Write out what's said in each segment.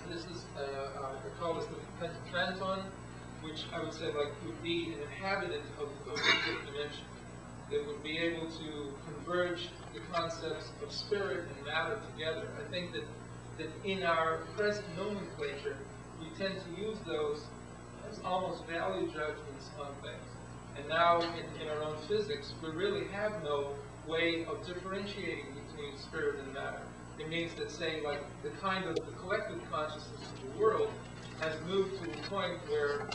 This is, I call this the pentatranton, which I would say like would be an inhabitant of the fifth dimension, that would be able to converge the concepts of spirit and matter together. I think that in our present nomenclature, we tend to use those as almost value judgments on things. And now in our own physics, we really have no way of differentiating between spirit and matter. It means that, say, like the collective consciousness of the world has moved to a point where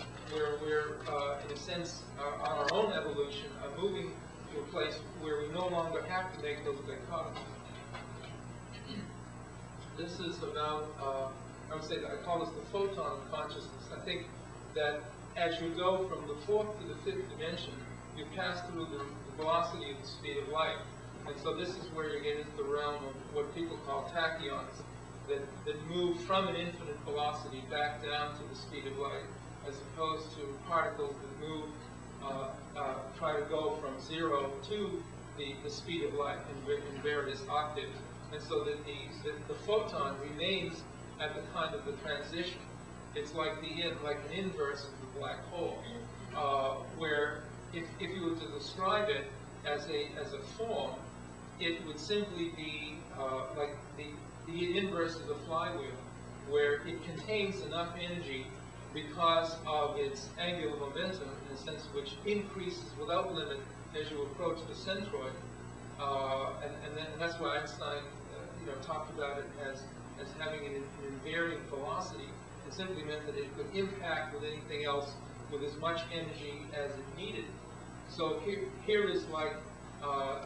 we're, in a sense, on our own evolution, are moving to a place where we no longer have to make those dichotomies. This is about, I would say that I call this the photon consciousness. I think that as you go from the fourth to the fifth dimension, you pass through the velocity of the speed of light. And so this is where you get into the realm of what people call tachyons, that move from an infinite velocity back down to the speed of light, as opposed to particles that move, try to go from 0 to the speed of light in various octaves. And so that the photon remains at the time of the transition. It's like like an inverse of the black hole, where if you were to describe it as a form, it would simply be like the inverse of the flywheel, where it contains enough energy because of its angular momentum, in a sense which increases without limit as you approach the centroid. And that's why Einstein talked about it as having an invariant velocity. It simply meant that it could impact with anything else with as much energy as it needed. So here is like,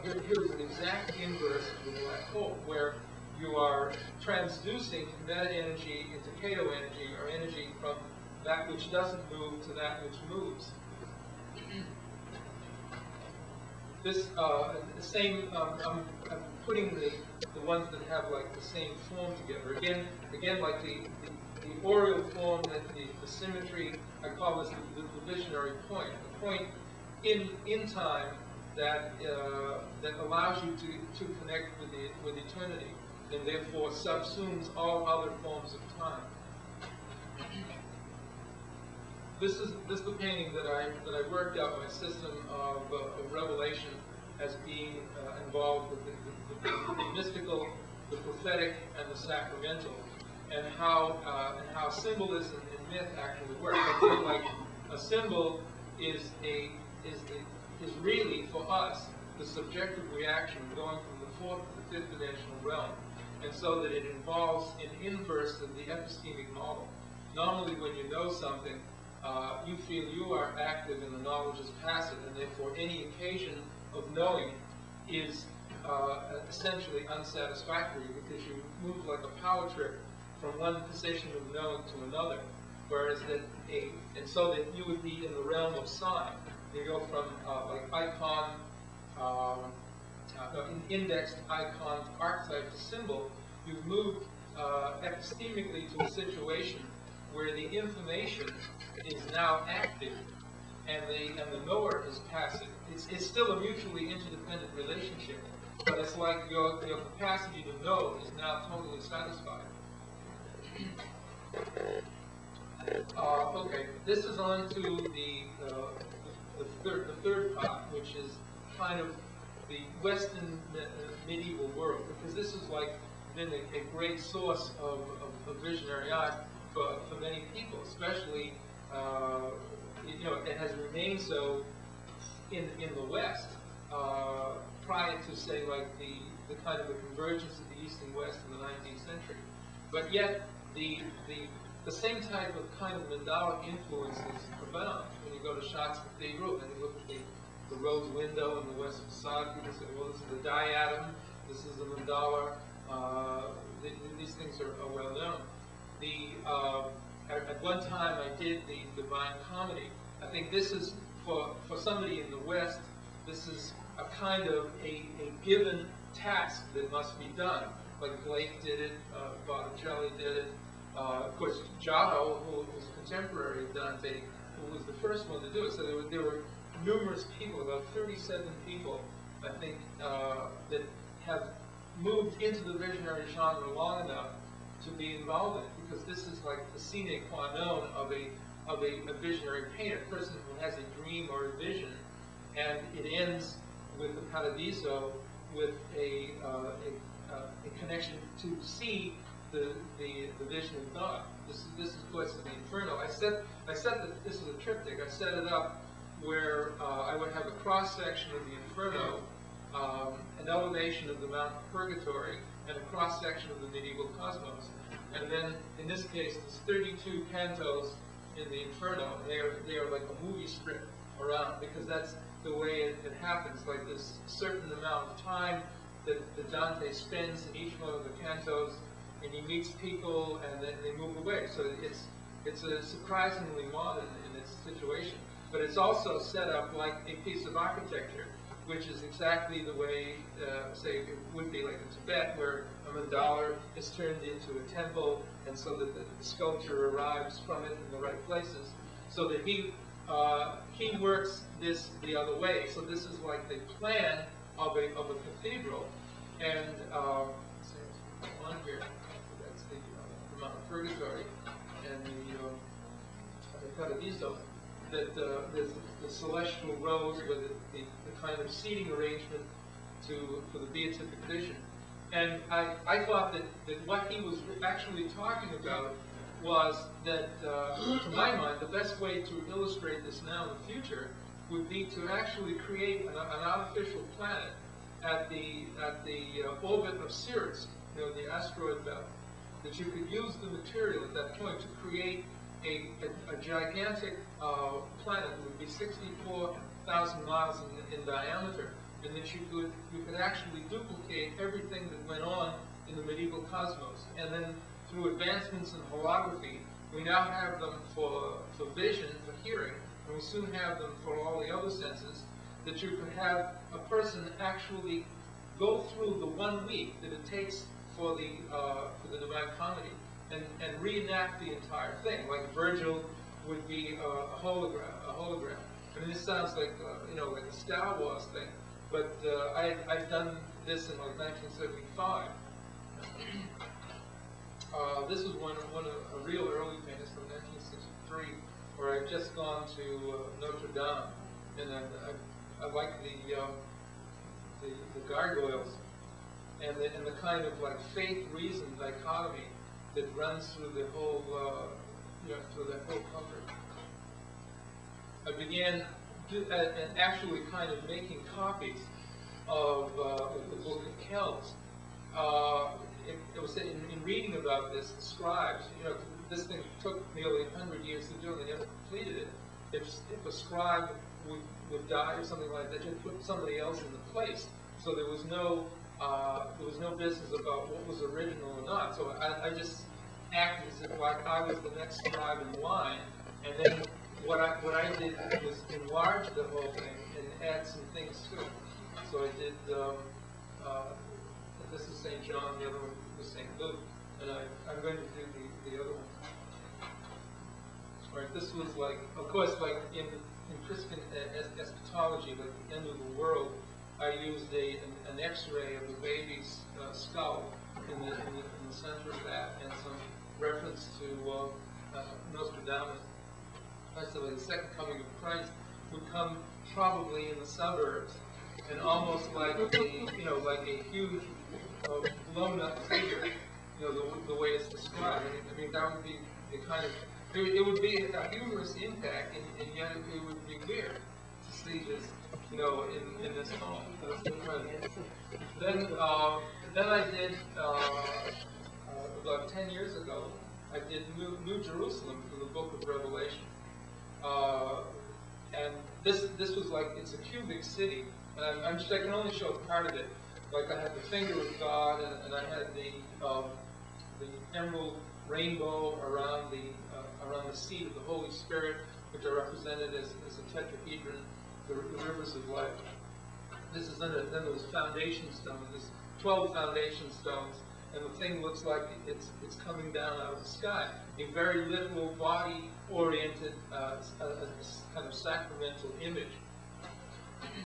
here is an exact inverse of the black hole, where you are transducing meta energy into Kato energy, or energy from that which doesn't move to that which moves. This the same. I'm putting the ones that have like the same form together. Again, like the aureole form, that the symmetry. I call this the visionary point. The point in time that allows you to connect with eternity, and therefore subsumes all other forms of time. This is the painting that I worked out my system of revelation as being involved with the mystical, the prophetic, and the sacramental, and how symbolism and myth actually work. I feel like a symbol is really for us the subjective reaction going from the fourth to the fifth dimensional realm, and so that it involves an inverse of the epistemic model. Normally, when you know something, you feel you are active and the knowledge is passive, and therefore any occasion of knowing is essentially unsatisfactory, because you move like a power trip from one position of knowing to another. Whereas and so that you would be in the realm of sign. You go from like icon, indexed icon, archetype to symbol. You've moved epistemically to a situation where the information is now active and the knower is passive. It's still a mutually interdependent relationship, but it's like your capacity to know is now totally satisfied. Okay, this is on to the third part, which is kind of the Western medieval world, because this has like been a great source of visionary art for many people, especially it has remained so in the West prior to, say, like the kind of the convergence of the East and West in the 19th century. But yet the same type of kind of mandalic influences abound. When you go to Schatz Cathedral and you look at the rose window and the west facade, people say, well, this is a diatom, this is a mandala. These things are well known. At one time I did the Divine Comedy. I think this is, for somebody in the West, this is a kind of a given task that must be done. Like Blake did it, Botticelli did it. Of course, Giotto, who was a contemporary of Dante, who was the first one to do it. So there were numerous people, about 37 people, I think, that have moved into the visionary genre long enough to be involved in it. because this is like the sine qua non of a visionary painter, a person who has a dream or a vision, and it ends with the paradiso, with a connection to see the vision of God. This is of course the Inferno. I said that this is a triptych. I set it up where I would have a cross section of the Inferno, an elevation of the Mount of Purgatory, and a cross section of the medieval cosmos. And then in this case, there's 32 cantos in the Inferno. They are like a movie strip around, because that's the way it happens. Like this certain amount of time that Dante spends in each one of the cantos, and he meets people, and then they move away. So it's a surprisingly modern in its situation, but it's also set up like a piece of architecture, which is exactly the way, say, it would be like in Tibet, where a mandala is turned into a temple, and so that the sculpture arrives from it in the right places. So that he works this the other way. So this is like the plan of a cathedral, and on here, that's the Mount of Purgatory, and the Paradiso. That there's the celestial rows with the kind of seating arrangement for the beatific vision. And I thought that what he was actually talking about was that, to my mind, the best way to illustrate this now in the future would be to actually create an artificial planet at the orbit of Sirius, the asteroid belt, that you could use the material at that point to create a gigantic planet that would be 64,000 miles in diameter, and that you could actually duplicate everything that went on in the medieval cosmos. And then through advancements in holography, we now have them for vision, for hearing, and we soon have them for all the other senses, that you could have a person actually go through the 1 week that it takes for the Divine Comedy, and reenact the entire thing. Like Virgil would be a hologram. I mean, this sounds like like a Star Wars thing, but I've done this in like 1975. This was one of a real early paintings from 1963, where I'd just gone to Notre Dame, and I like the gargoyles and the kind of like faith-reason dichotomy that runs through the whole comfort. I began actually kind of making copies of the book of Kells. It was in reading about this, the scribes, this thing took nearly 100 years to do, and they never completed it. If a scribe would die or something like that, you'd put somebody else in the place. So there was no business about what was original or not. So I just acted as if like I was the next scribe in line, and then what I did was enlarge the whole thing and add some things to it. So I did. This is St. John, the other one was St. Luke, and I'm going to do the other one. All right, this was like, of course, like in Christian eschatology, like the end of the world, I used an X-ray of the baby's skull in the center of that, and some reference to Nostradamus. I said the second coming of Christ would come probably in the suburbs, and almost like a huge blown up figure, the way it's described. I mean, that would be the kind of, it would be a humorous impact, and yet it would be weird to see this, in this home. Then I did, about 10 years ago, I did New Jerusalem for the Book of Revelation. And this was like, it's a cubic city, and I can only show part of it. Like I had the finger of God, and I had the emerald rainbow around the seat of the Holy Spirit, which are represented as a tetrahedron, the rivers of life. This is then there was foundation stones. There's 12 foundation stones, and the thing looks like it's coming down out of the sky. A very literal, body-oriented, kind of sacramental image.